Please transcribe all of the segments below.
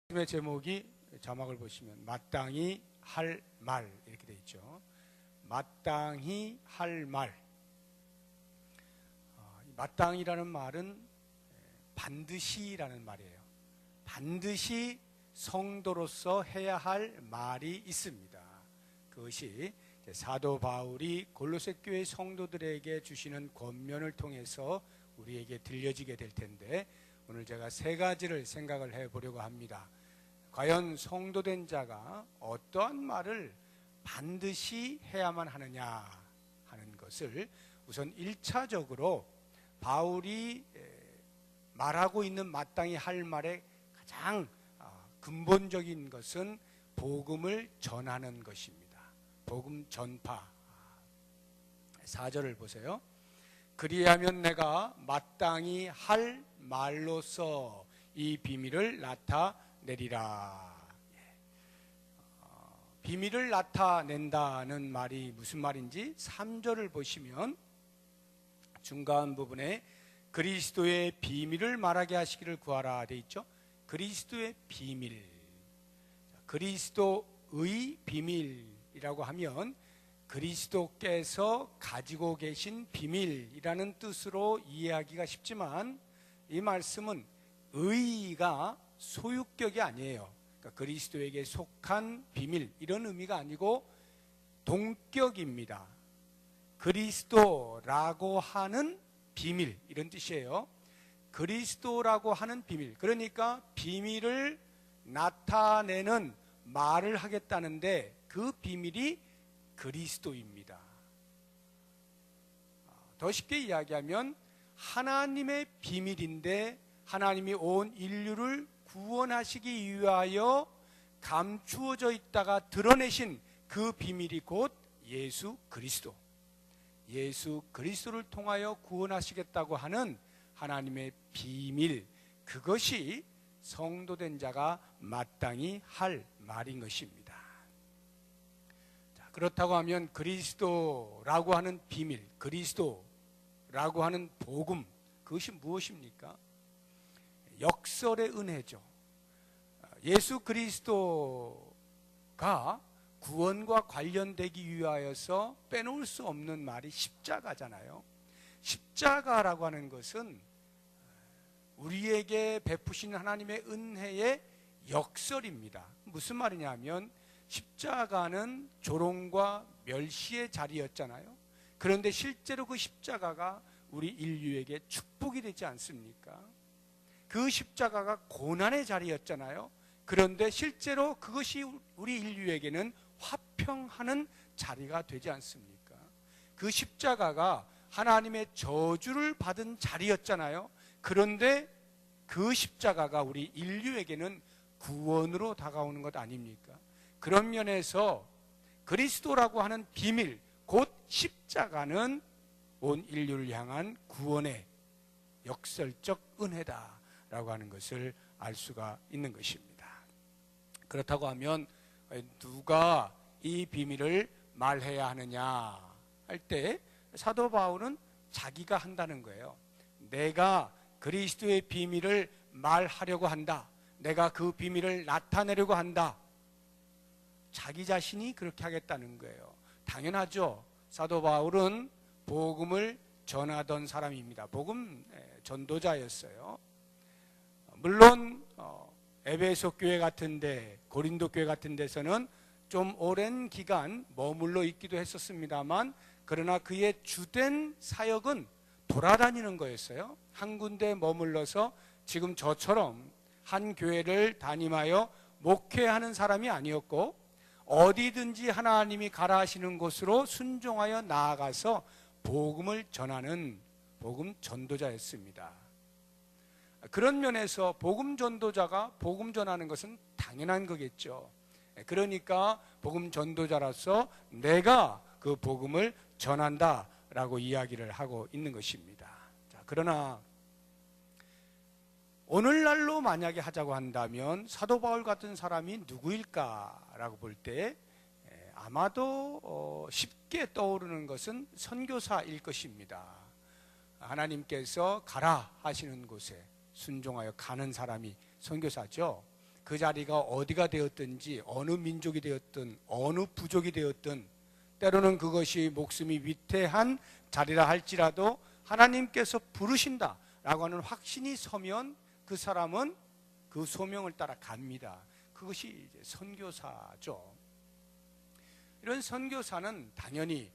말씀의 제목이 자막을 보시면 마땅히 할 말 이렇게 되어 있죠. 마땅히 할 말. 마땅히라는 말은 반드시라는 말이에요. 반드시 성도로서 해야 할 말이 있습니다. 그것이 사도 바울이 골로새 교회 성도들에게 주시는 권면을 통해서 우리에게 들려지게 될 텐데, 오늘 제가 세 가지를 생각을 해보려고 합니다. 과연 성도된 자가 어떠한 말을 반드시 해야만 하느냐 하는 것을 우선 1차적으로 바울이 말하고 있는 마땅히 할 말의 가장 근본적인 것은 복음을 전하는 것입니다. 복음 전파. 4절을 보세요. 그리하면 내가 마땅히 할 말로서 이 비밀을 나타내리라. 비밀을 나타낸다는 말이 무슨 말인지 3절을 보시면 중간 부분에 그리스도의 비밀을 말하게 하시기를 구하라 되어 있죠. 그리스도의 비밀, 그리스도의 비밀이라고 하면 그리스도께서 가지고 계신 비밀이라는 뜻으로 이해하기가 쉽지만, 이 말씀은 의가 소유격이 아니에요. 그러니까 그리스도에게 속한 비밀 이런 의미가 아니고 동격입니다. 그리스도라고 하는 비밀 이런 뜻이에요. 그리스도라고 하는 비밀, 그러니까 비밀을 나타내는 말을 하겠다는데 그 비밀이 그리스도입니다. 더 쉽게 이야기하면 하나님의 비밀인데, 하나님이 온 인류를 구원하시기 위하여 감추어져 있다가 드러내신 그 비밀이 곧 예수 그리스도, 예수 그리스도를 통하여 구원하시겠다고 하는 하나님의 비밀, 그것이 성도된 자가 마땅히 할 말인 것입니다. 그렇다고 하면 그리스도라고 하는 비밀, 그리스도라고 하는 복음, 그것이 무엇입니까? 역설의 은혜죠. 예수 그리스도가 구원과 관련되기 위하여서 빼놓을 수 없는 말이 십자가잖아요. 십자가라고 하는 것은 우리에게 베푸신 하나님의 은혜의 역설입니다. 무슨 말이냐면 십자가는 조롱과 멸시의 자리였잖아요. 그런데 실제로 그 십자가가 우리 인류에게 축복이 되지 않습니까? 그 십자가가 고난의 자리였잖아요. 그런데 실제로 그것이 우리 인류에게는 화평하는 자리가 되지 않습니까? 그 십자가가 하나님의 저주를 받은 자리였잖아요. 그런데 그 십자가가 우리 인류에게는 구원으로 다가오는 것 아닙니까? 그런 면에서 그리스도라고 하는 비밀, 곧 십자가는 온 인류를 향한 구원의 역설적 은혜다라고 하는 것을 알 수가 있는 것입니다. 그렇다고 하면 누가 이 비밀을 말해야 하느냐 할 때 사도 바울은 자기가 한다는 거예요. 내가 그리스도의 비밀을 말하려고 한다. 내가 그 비밀을 나타내려고 한다. 자기 자신이 그렇게 하겠다는 거예요. 당연하죠. 사도 바울은 복음을 전하던 사람입니다. 복음 전도자였어요. 물론 에베소 교회 같은데, 고린도 교회 같은 데서는 좀 오랜 기간 머물러 있기도 했었습니다만, 그러나 그의 주된 사역은 돌아다니는 거였어요. 한 군데 머물러서 지금 저처럼 한 교회를 담임하여 목회하는 사람이 아니었고, 어디든지 하나님이 가라 하시는 곳으로 순종하여 나아가서 복음을 전하는 복음 전도자였습니다. 그런 면에서 복음 전도자가 복음 전하는 것은 당연한 거겠죠. 그러니까 복음 전도자로서 내가 그 복음을 전한다라고 이야기를 하고 있는 것입니다. 그러나 오늘날로 만약에 하자고 한다면 사도 바울 같은 사람이 누구일까라고 볼 때 아마도 쉽게 떠오르는 것은 선교사일 것입니다. 하나님께서 가라 하시는 곳에 순종하여 가는 사람이 선교사죠. 그 자리가 어디가 되었든지 어느 민족이 되었든 어느 부족이 되었든 때로는 그것이 목숨이 위태한 자리라 할지라도 하나님께서 부르신다라고 하는 확신이 서면 그 사람은 그 소명을 따라 갑니다. 그것이 이제 선교사죠. 이런 선교사는 당연히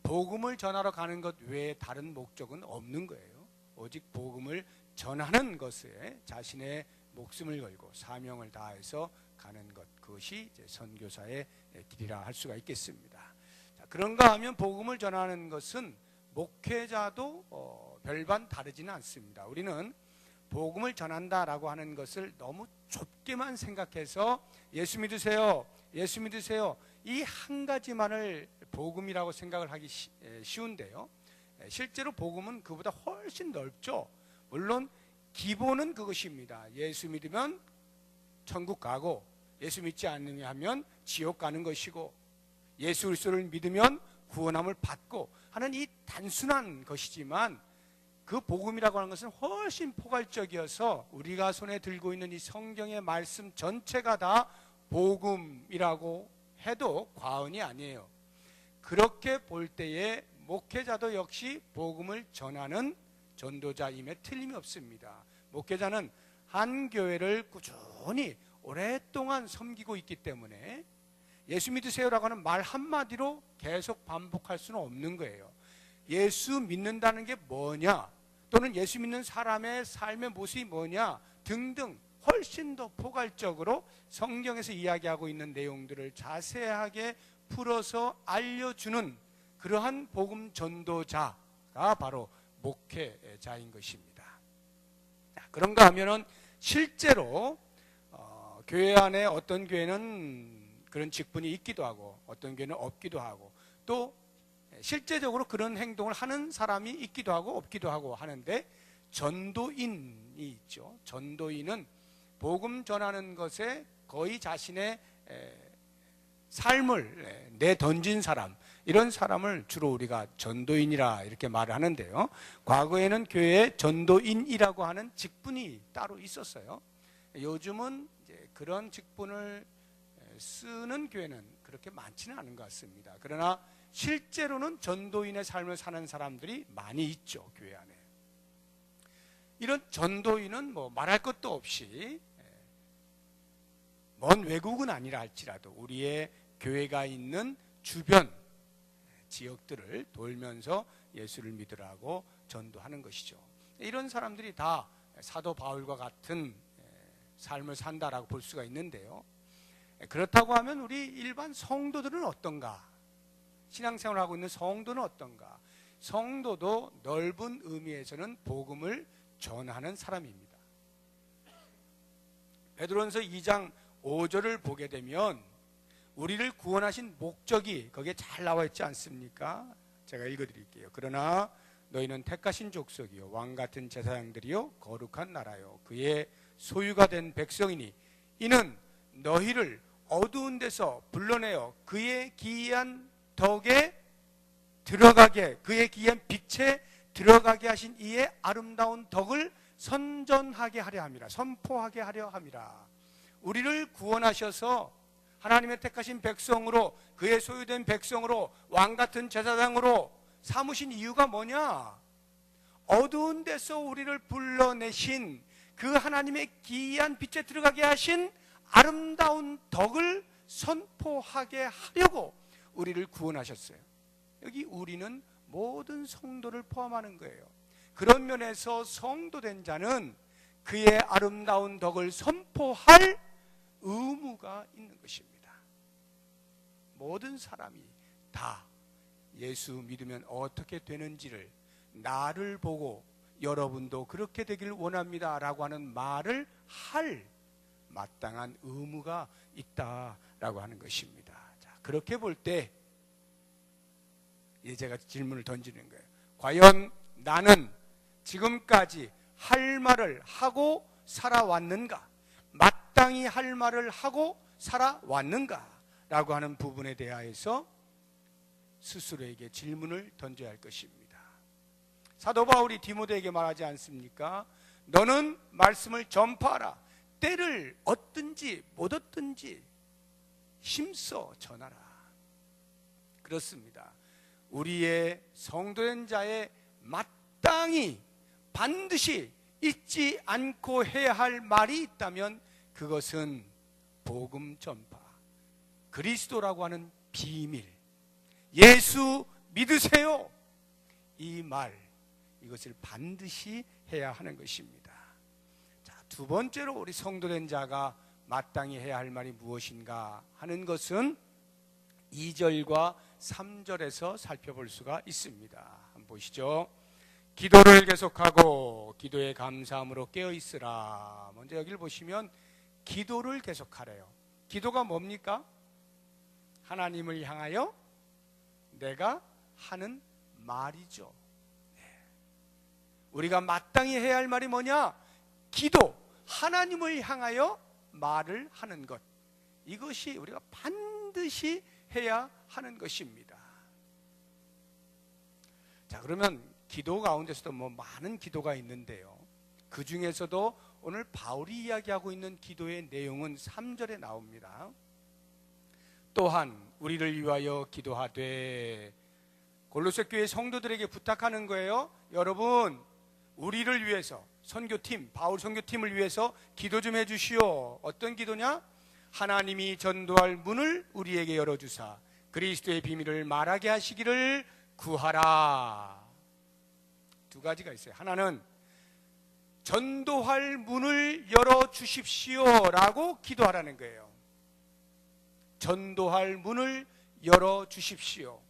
복음을 전하러 가는 것 외에 다른 목적은 없는 거예요. 오직 복음을 전하는 것에 자신의 목숨을 걸고 사명을 다해서 가는 것, 그것이 이제 선교사의 길이라 할 수가 있겠습니다. 자, 그런가 하면 복음을 전하는 것은 목회자도 별반 다르지는 않습니다. 우리는 복음을 전한다라고 하는 것을 너무 좁게만 생각해서 예수 믿으세요, 예수 믿으세요, 이 한 가지만을 복음이라고 생각을 하기 쉬운데요. 실제로 복음은 그보다 훨씬 넓죠. 물론 기본은 그것입니다. 예수 믿으면 천국 가고 예수 믿지 않으면 지옥 가는 것이고 예수 그리스도를 믿으면 구원함을 받고 하는 이 단순한 것이지만 그 복음이라고 하는 것은 훨씬 포괄적이어서 우리가 손에 들고 있는 이 성경의 말씀 전체가 다 복음이라고 해도 과언이 아니에요. 그렇게 볼 때에 목회자도 역시 복음을 전하는 전도자임에 틀림이 없습니다. 목회자는 한 교회를 꾸준히 오랫동안 섬기고 있기 때문에 예수 믿으세요라고 하는 말 한마디로 계속 반복할 수는 없는 거예요. 예수 믿는다는 게 뭐냐, 또는 예수 믿는 사람의 삶의 모습이 뭐냐 등등 훨씬 더 포괄적으로 성경에서 이야기하고 있는 내용들을 자세하게 풀어서 알려주는 그러한 복음 전도자가 바로 목회자인 것입니다. 그런가 하면은 실제로 교회 안에 어떤 교회는 그런 직분이 있기도 하고 어떤 교회는 없기도 하고 또 실제적으로 그런 행동을 하는 사람이 있기도 하고 없기도 하고 하는데 전도인이 있죠. 전도인은 복음 전하는 것에 거의 자신의 삶을 내던진 사람, 이런 사람을 주로 우리가 전도인이라 이렇게 말을 하는데요. 과거에는 교회에 전도인이라고 하는 직분이 따로 있었어요. 요즘은 이제 그런 직분을 쓰는 교회는 그렇게 많지는 않은 것 같습니다. 그러나 실제로는 전도인의 삶을 사는 사람들이 많이 있죠, 교회 안에. 이런 전도인은 뭐 말할 것도 없이 먼 외국은 아니라 할지라도 우리의 교회가 있는 주변 지역들을 돌면서 예수를 믿으라고 전도하는 것이죠. 이런 사람들이 다 사도 바울과 같은 삶을 산다라고 볼 수가 있는데요. 그렇다고 하면 우리 일반 성도들은 어떤가? 신앙생활을 하고 있는 성도는 어떤가? 성도도 넓은 의미에서는 복음을 전하는 사람입니다. 베드로전서 2장 5절을 보게 되면 우리를 구원하신 목적이 거기에 잘 나와 있지 않습니까? 제가 읽어드릴게요. 그러나 너희는 택하신 족속이요 왕같은 제사장들이요 거룩한 나라요 그의 소유가 된 백성이니 이는 너희를 어두운 데서 불러내어 그의 기이한 덕에 들어가게, 그의 기이한 빛에 들어가게 하신 이의 아름다운 덕을 선전하게 하려 함이라, 선포하게 하려 함이라. 우리를 구원하셔서 하나님의 택하신 백성으로, 그의 소유된 백성으로, 왕같은 제사장으로 삼으신 이유가 뭐냐? 어두운 데서 우리를 불러내신 그 하나님의 기이한 빛에 들어가게 하신 아름다운 덕을 선포하게 하려고 우리를 구원하셨어요. 여기 우리는 모든 성도를 포함하는 거예요. 그런 면에서 성도된 자는 그의 아름다운 덕을 선포할 의무가 있는 것입니다. 모든 사람이 다 예수 믿으면 어떻게 되는지를 나를 보고 여러분도 그렇게 되길 원합니다 라고 하는 말을 할 마땅한 의무가 있다라고 하는 것입니다. 자, 그렇게 볼 때 이제 제가 질문을 던지는 거예요. 과연 나는 지금까지 할 말을 하고 살아왔는가? 마땅히 할 말을 하고 살아왔는가? 라고 하는 부분에 대하여서 스스로에게 질문을 던져야 할 것입니다. 사도 바울이 디모데에게 말하지 않습니까? 너는 말씀을 전파하라. 때를 얻든지 못 얻든지 힘써 전하라. 그렇습니다. 우리의 성도된 자의 마땅히 반드시 잊지 않고 해야 할 말이 있다면 그것은 복음 전파, 그리스도라고 하는 비밀, 예수 믿으세요, 이 말, 이것을 반드시 해야 하는 것입니다. 자, 두 번째로 우리 성도된 자가 마땅히 해야 할 말이 무엇인가 하는 것은 2절과 3절에서 살펴볼 수가 있습니다. 한번 보시죠. 기도를 계속하고 기도에 감사함으로 깨어있으라. 먼저 여기를 보시면 기도를 계속하래요. 기도가 뭡니까? 하나님을 향하여 내가 하는 말이죠. 우리가 마땅히 해야 할 말이 뭐냐? 기도, 하나님을 향하여 말을 하는 것, 이것이 우리가 반드시 해야 하는 것입니다. 자, 그러면 기도 가운데서도 많은 기도가 있는데요, 그 중에서도 오늘 바울이 이야기하고 있는 기도의 내용은 3절에 나옵니다. 또한 우리를 위하여 기도하되, 골로새 교회 성도들에게 부탁하는 거예요. 여러분, 우리를 위해서, 선교팀, 바울 선교팀을 위해서 기도 좀 해주시오. 어떤 기도냐? 하나님이 전도할 문을 우리에게 열어주사 그리스도의 비밀을 말하게 하시기를 구하라. 두 가지가 있어요. 하나는 전도할 문을 열어주십시오 라고 기도하라는 거예요. 전도할 문을 열어주십시오.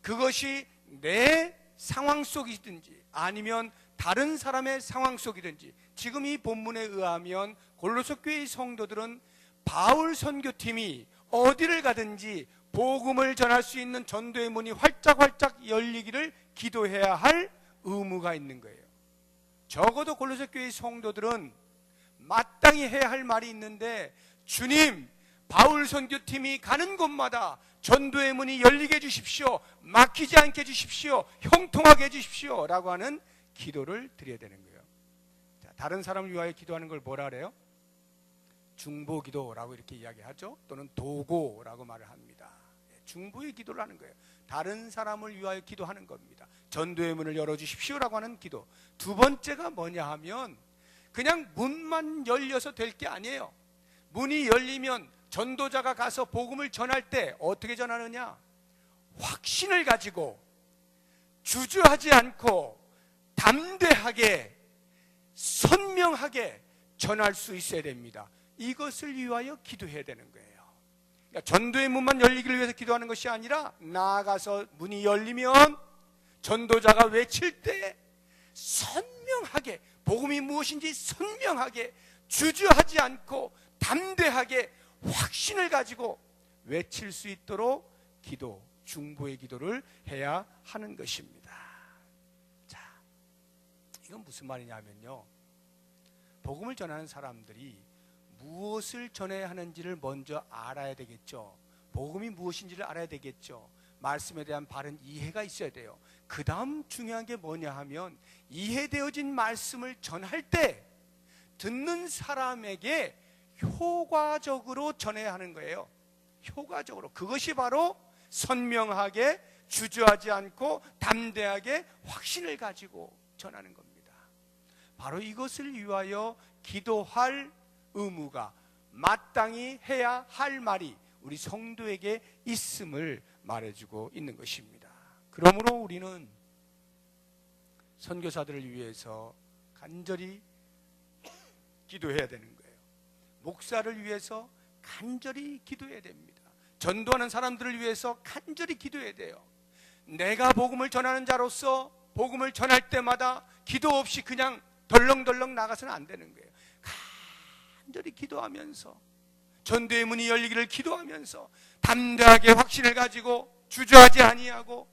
그것이 내 상황 속이든지 아니면 다른 사람의 상황 속이든지, 지금 이 본문에 의하면 골로새 교회의 성도들은 바울 선교팀이 어디를 가든지 복음을 전할 수 있는 전도의 문이 활짝활짝 열리기를 기도해야 할 의무가 있는 거예요. 적어도 골로새 교회의 성도들은 마땅히 해야 할 말이 있는데, 주님, 바울 선교팀이 가는 곳마다 전도의 문이 열리게 해주십시오, 막히지 않게 해주십시오, 형통하게 해주십시오 라고 하는 기도를 드려야 되는 거예요. 자, 다른 사람을 위하여 기도하는 걸 뭐라 그래요? 중보기도라고 이렇게 이야기하죠. 또는 도고라고 말을 합니다. 중보의 기도를 하는 거예요. 다른 사람을 위하여 기도하는 겁니다. 전도의 문을 열어주십시오라고 하는 기도. 두 번째가 뭐냐 하면 그냥 문만 열려서 될 게 아니에요. 문이 열리면 전도자가 가서 복음을 전할 때 어떻게 전하느냐? 확신을 가지고 주저하지 않고 담대하게 선명하게 전할 수 있어야 됩니다. 이것을 위하여 기도해야 되는 거예요. 그러니까 전도의 문만 열리기를 위해서 기도하는 것이 아니라, 나아가서 문이 열리면 전도자가 외칠 때 선명하게, 복음이 무엇인지 선명하게, 주저하지 않고 담대하게 확신을 가지고 외칠 수 있도록 기도, 중보의 기도를 해야 하는 것입니다. 자, 이건 무슨 말이냐면요, 복음을 전하는 사람들이 무엇을 전해야 하는지를 먼저 알아야 되겠죠. 복음이 무엇인지를 알아야 되겠죠. 말씀에 대한 바른 이해가 있어야 돼요. 그 다음 중요한 게 뭐냐 하면, 이해되어진 말씀을 전할 때 듣는 사람에게 효과적으로 전해야 하는 거예요. 효과적으로. 그것이 바로 선명하게, 주저하지 않고 담대하게 확신을 가지고 전하는 겁니다. 바로 이것을 위하여 기도할 의무가, 마땅히 해야 할 말이 우리 성도에게 있음을 말해주고 있는 것입니다. 그러므로 우리는 선교사들을 위해서 간절히 기도해야 되는 거예요. 목사를 위해서 간절히 기도해야 됩니다. 전도하는 사람들을 위해서 간절히 기도해야 돼요. 내가 복음을 전하는 자로서 복음을 전할 때마다 기도 없이 그냥 덜렁덜렁 나가서는 안 되는 거예요. 간절히 기도하면서, 전도의 문이 열리기를 기도하면서 담대하게 확신을 가지고 주저하지 아니하고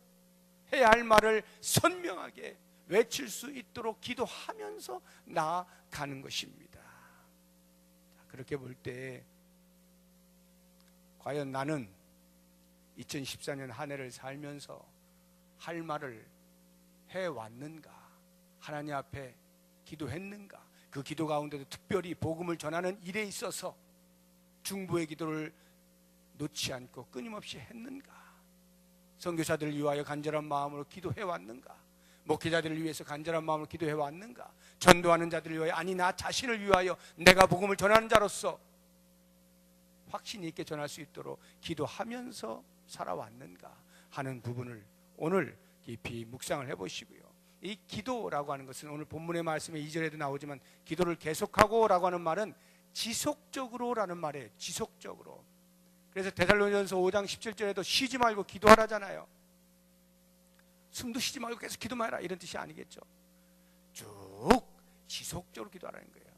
해야 할 말을 선명하게 외칠 수 있도록 기도하면서 나아가는 것입니다. 그렇게 볼 때 과연 나는 2014년 한 해를 살면서 할 말을 해왔는가? 하나님 앞에 기도했는가? 그 기도 가운데도 특별히 복음을 전하는 일에 있어서 중보의 기도를 놓지 않고 끊임없이 했는가? 선교사들을 위하여 간절한 마음으로 기도해 왔는가? 목회자들을 위해서 간절한 마음으로 기도해 왔는가? 전도하는 자들을 위하여, 아니 나 자신을 위하여 내가 복음을 전하는 자로서 확신 있게 전할 수 있도록 기도하면서 살아왔는가 하는 부분을 오늘 깊이 묵상을 해보시고요. 이 기도라고 하는 것은 오늘 본문의 말씀에 2절에도 나오지만 기도를 계속하고 라고 하는 말은 지속적으로 라는 말이에요. 지속적으로. 그래서 데살로니가전서 5장 17절에도 쉬지 말고 기도하라잖아요. 숨도 쉬지 말고 계속 기도만 해라 이런 뜻이 아니겠죠. 쭉 지속적으로 기도하라는 거예요.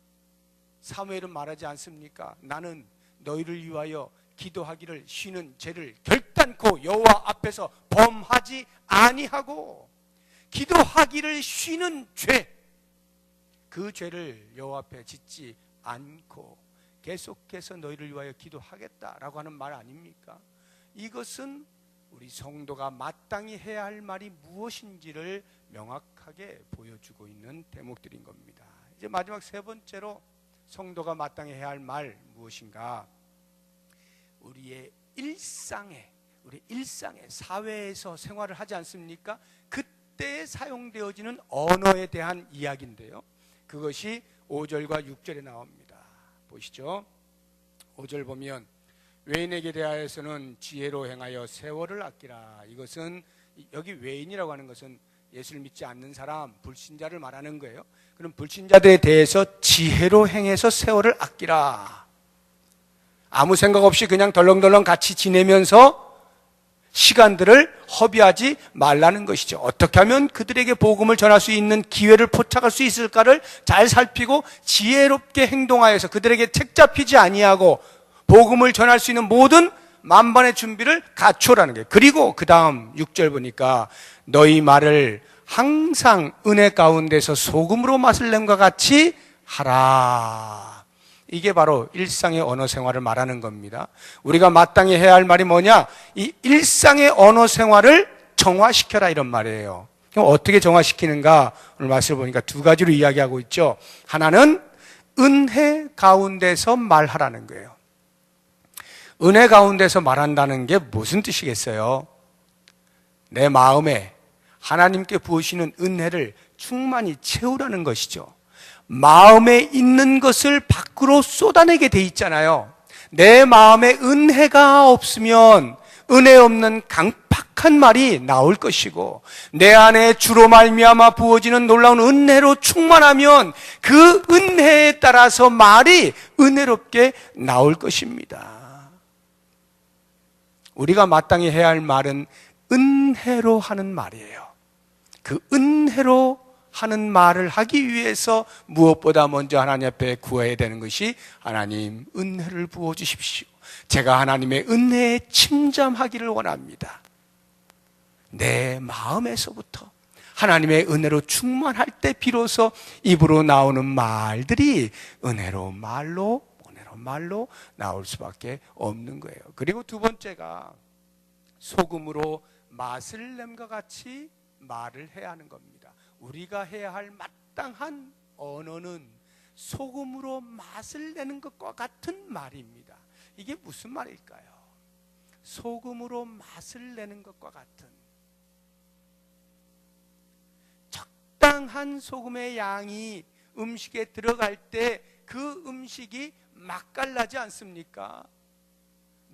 사무엘은 말하지 않습니까? 나는 너희를 위하여 기도하기를 쉬는 죄를 결단코 여호와 앞에서 범하지 아니하고, 기도하기를 쉬는 죄, 그 죄를 여호와 앞에 짓지 않고 계속해서 너희를 위하여 기도하겠다라고 하는 말 아닙니까? 이것은 우리 성도가 마땅히 해야 할 말이 무엇인지를 명확하게 보여주고 있는 대목들인 겁니다. 이제 마지막 세 번째로 성도가 마땅히 해야 할 말 무엇인가? 우리 일상에 사회에서 생활을 하지 않습니까? 그때 사용되어지는 언어에 대한 이야기인데요, 그것이 5절과 6절에 나옵니다. 보시죠. 5절 보면 외인에게 대하여서는 지혜로 행하여 세월을 아끼라. 이것은 여기 외인이라고 하는 것은 예수를 믿지 않는 사람, 불신자를 말하는 거예요. 그럼 불신자들에 대해서 지혜로 행해서 세월을 아끼라. 아무 생각 없이 그냥 덜렁덜렁 같이 지내면서 시간들을 허비하지 말라는 것이죠. 어떻게 하면 그들에게 복음을 전할 수 있는 기회를 포착할 수 있을까를 잘 살피고 지혜롭게 행동하여서 그들에게 책잡히지 아니하고 복음을 전할 수 있는 모든 만반의 준비를 갖추라는 거예요. 그리고 그 다음 6절 보니까 너희 말을 항상 은혜 가운데서 소금으로 맛을 냄과 같이 하라. 이게 바로 일상의 언어 생활을 말하는 겁니다. 우리가 마땅히 해야 할 말이 뭐냐? 이 일상의 언어 생활을 정화시켜라 이런 말이에요. 그럼 어떻게 정화시키는가? 오늘 말씀을 보니까 두 가지로 이야기하고 있죠. 하나는 은혜 가운데서 말하라는 거예요. 은혜 가운데서 말한다는 게 무슨 뜻이겠어요? 내 마음에 하나님께 부으시는 은혜를 충만히 채우라는 것이죠. 마음에 있는 것을 밖으로 쏟아내게 돼 있잖아요. 내 마음에 은혜가 없으면 은혜 없는 강팍한 말이 나올 것이고, 내 안에 주로 말미암아 부어지는 놀라운 은혜로 충만하면 그 은혜에 따라서 말이 은혜롭게 나올 것입니다. 우리가 마땅히 해야 할 말은 은혜로 하는 말이에요. 그 은혜로 하는 말을 하기 위해서 무엇보다 먼저 하나님 앞에 구해야 되는 것이, 하나님 은혜를 부어주십시오. 제가 하나님의 은혜에 침잠하기를 원합니다. 내 마음에서부터 하나님의 은혜로 충만할 때 비로소 입으로 나오는 말들이 은혜로 말로 나올 수밖에 없는 거예요. 그리고 두 번째가 소금으로 맛을 냄과 같이 말을 해야 하는 겁니다. 우리가 해야 할 마땅한 언어는 소금으로 맛을 내는 것과 같은 말입니다. 이게 무슨 말일까요? 소금으로 맛을 내는 것과 같은, 적당한 소금의 양이 음식에 들어갈 때 그 음식이 맛깔나지 않습니까?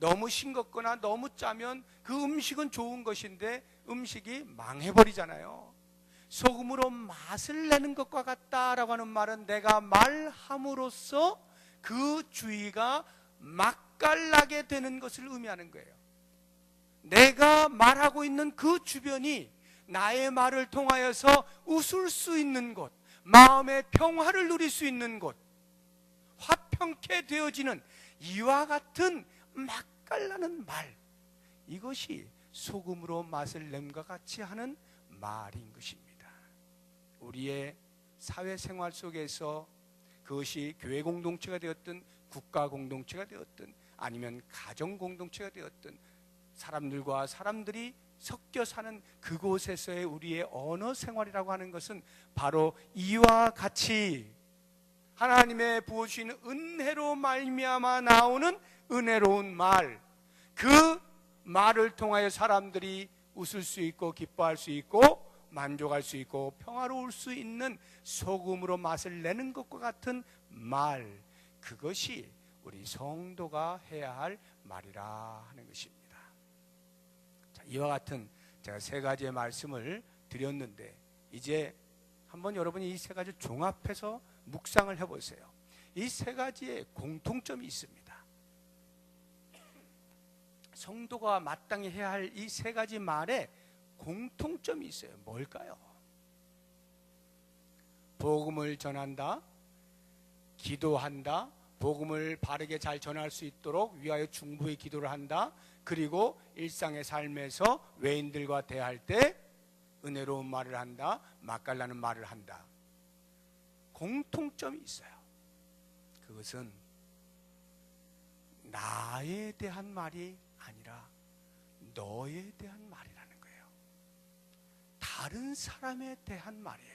너무 싱겁거나 너무 짜면 그 음식은 좋은 것인데 음식이 망해버리잖아요. 소금으로 맛을 내는 것과 같다라고 하는 말은 내가 말함으로써 그 주위가 맛깔나게 되는 것을 의미하는 거예요. 내가 말하고 있는 그 주변이 나의 말을 통하여서 웃을 수 있는 곳, 마음의 평화를 누릴 수 있는 곳, 화평케 되어지는 이와 같은 맛깔나는 말, 이것이 소금으로 맛을 냄과 같이 하는 말인 것입니다. 우리의 사회생활 속에서 그것이 교회 공동체가 되었든 국가 공동체가 되었든 아니면 가정 공동체가 되었든 사람들과 사람들이 섞여 사는 그곳에서의 우리의 언어 생활이라고 하는 것은 바로 이와 같이 하나님의 부어주시는 은혜로 말미암아 나오는 은혜로운 말, 그 말을 통하여 사람들이 웃을 수 있고 기뻐할 수 있고 만족할 수 있고 평화로울 수 있는 소금으로 맛을 내는 것과 같은 말, 그것이 우리 성도가 해야 할 말이라 하는 것입니다. 자, 이와 같은 제가 세 가지의 말씀을 드렸는데 이제 한번 여러분이 이 세 가지를 종합해서 묵상을 해보세요. 이 세 가지의 공통점이 있습니다. 성도가 마땅히 해야 할 이 세 가지 말에 공통점이 있어요. 뭘까요? 복음을 전한다, 기도한다, 복음을 바르게 잘 전할 수 있도록 위하여 중보의 기도를 한다, 그리고 일상의 삶에서 외인들과 대할 때 은혜로운 말을 한다, 맛깔나는 말을 한다. 공통점이 있어요. 그것은 나에 대한 말이 아니라 너에 대한 말이라는 거예요. 다른 사람에 대한 말이에요.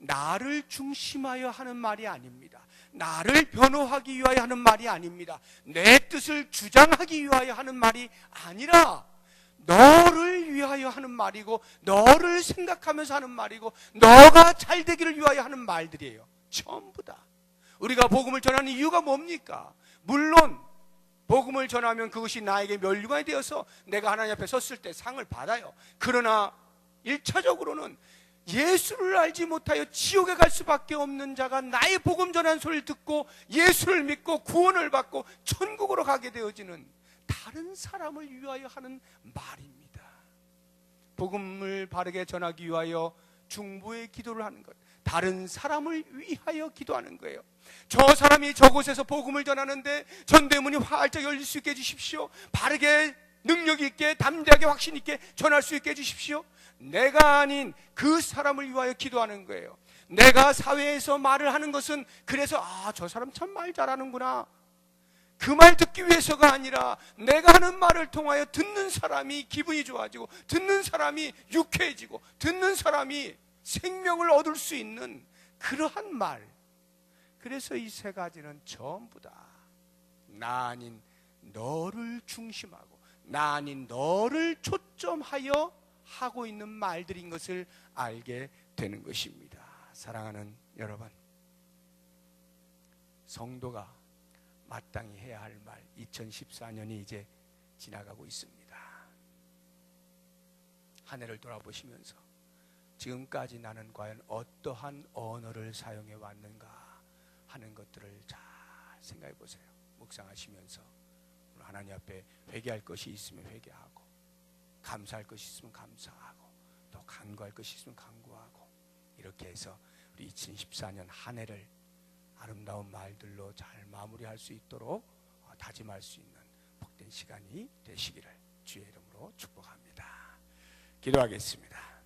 나를 중심하여 하는 말이 아닙니다. 나를 변호하기 위하여 하는 말이 아닙니다. 내 뜻을 주장하기 위하여 하는 말이 아니라 너를 위하여 하는 말이고, 너를 생각하면서 하는 말이고, 너가 잘 되기를 위하여 하는 말들이에요. 전부 다. 우리가 복음을 전하는 이유가 뭡니까? 물론 복음을 전하면 그것이 나에게 면류관이 되어서 내가 하나님 앞에 섰을 때 상을 받아요. 그러나 1차적으로는 예수를 알지 못하여 지옥에 갈 수밖에 없는 자가 나의 복음 전하는 소리를 듣고 예수를 믿고 구원을 받고 천국으로 가게 되어지는 다른 사람을 위하여 하는 말입니다. 복음을 바르게 전하기 위하여 중보의 기도를 하는 것, 다른 사람을 위하여 기도하는 거예요. 저 사람이 저곳에서 복음을 전하는데 전대문이 활짝 열릴 수 있게 해주십시오. 바르게 능력 있게 담대하게 확신 있게 전할 수 있게 해주십시오. 내가 아닌 그 사람을 위하여 기도하는 거예요. 내가 사회에서 말을 하는 것은 그래서 저 사람 참 말 잘하는구나, 그 말 듣기 위해서가 아니라 내가 하는 말을 통하여 듣는 사람이 기분이 좋아지고 듣는 사람이 유쾌해지고 듣는 사람이 생명을 얻을 수 있는 그러한 말. 그래서 이 세 가지는 전부 다 나 아닌 너를 중심하고 나 아닌 너를 초점하여 하고 있는 말들인 것을 알게 되는 것입니다. 사랑하는 여러분, 성도가 마땅히 해야 할 말, 2014년이 이제 지나가고 있습니다. 한 해를 돌아보시면서 지금까지 나는 과연 어떠한 언어를 사용해 왔는가 하는 것들을 잘 생각해 보세요. 묵상하시면서 하나님 앞에 회개할 것이 있으면 회개하고, 감사할 것이 있으면 감사하고, 또 간구할 것이 있으면 간구하고, 이렇게 해서 우리 2014년 한 해를 아름다운 말들로 잘 마무리할 수 있도록 다짐할 수 있는 복된 시간이 되시기를 주의 이름으로 축복합니다. 기도하겠습니다.